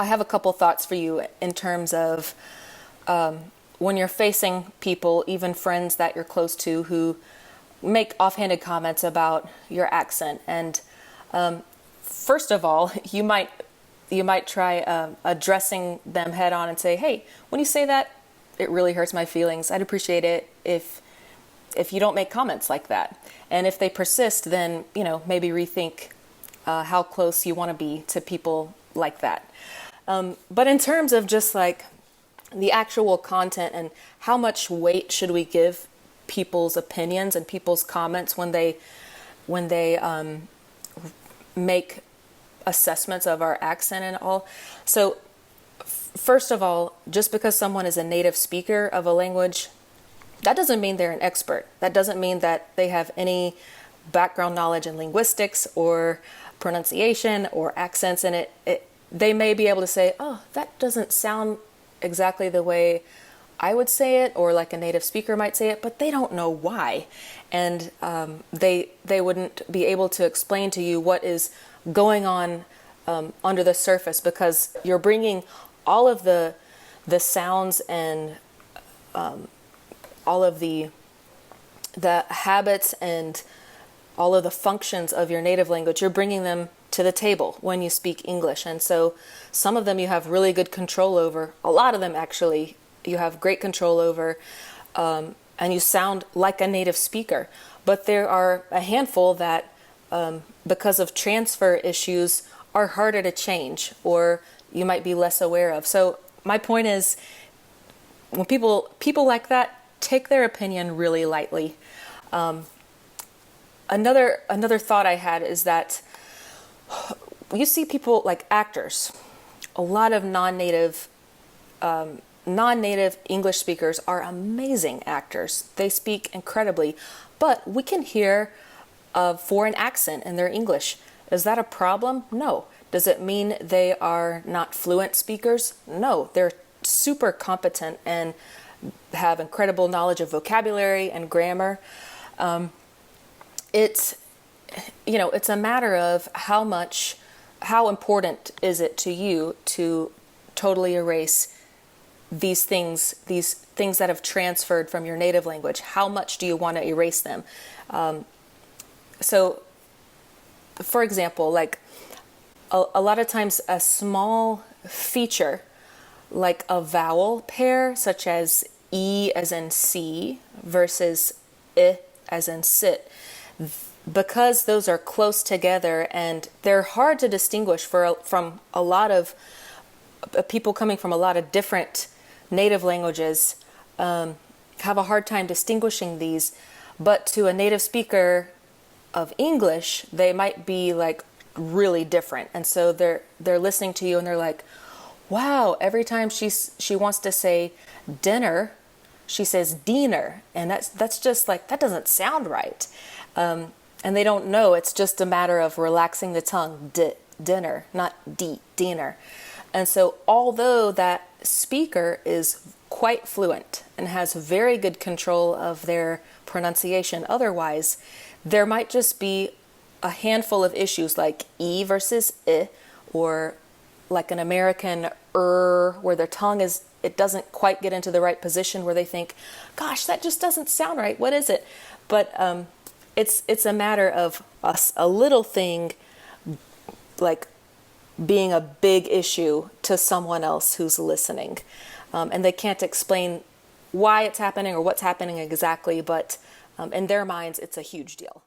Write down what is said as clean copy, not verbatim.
I have a couple thoughts for you in terms of when you're facing people, even friends that you're close to, who make offhanded comments about your accent. And first of all, you might try addressing them head on and say, "Hey, when you say that, it really hurts my feelings. I'd appreciate it if you don't make comments like that." And if they persist, then maybe rethink how close you want to be to people like that. But in terms of just like the actual content and how much weight should we give people's opinions and people's comments when they make assessments of our accent and all. So first of all, just because someone is a native speaker of a language, that doesn't mean they're an expert. That doesn't mean that they have any background knowledge in linguistics or pronunciation or accents in it. They may be able to say, "Oh, that doesn't sound exactly the way I would say it," or like a native speaker might say it, but they don't know why. And they wouldn't be able to explain to you what is going on under the surface, because you're bringing all of the sounds and all of the habits and all of the functions of your native language. You're bringing them to the table when you speak English. And so some of them you have really good control over. A lot of them actually you have great control over, and you sound like a native speaker. But there are a handful that, because of transfer issues, are harder to change, or you might be less aware of. So my point is, when people like that, take their opinion really lightly. Another thought I had is that you see people like actors. A lot of non-native English speakers are amazing actors. They speak incredibly, but we can hear a foreign accent in their English. Is that a problem? No. Does it mean they are not fluent speakers? No. They're super competent and have incredible knowledge of vocabulary and grammar. It's a matter of how important is it to you to totally erase these things that have transferred from your native language. How much do you want to erase them? So, for example, like a lot of times a small feature, like a vowel pair, such as E as in see versus I as in sit, because those are close together and they're hard to distinguish from a lot of people coming from a lot of different native languages, have a hard time distinguishing these. But to a native speaker of English, they might be like really different, and so they're listening to you and they're like, "Wow!" Every time she wants to say dinner, she says diener, and that's just like, that doesn't sound right. And they don't know. It's just a matter of relaxing the tongue. Dinner, not dinner. And so although that speaker is quite fluent and has very good control of their pronunciation otherwise, there might just be a handful of issues like E versus I, or like an American where their tongue it doesn't quite get into the right position, where they think, "Gosh, that just doesn't sound right. What is it?" But it's a matter of a little thing like being a big issue to someone else who's listening, and they can't explain why it's happening or what's happening exactly, but in their minds it's a huge deal.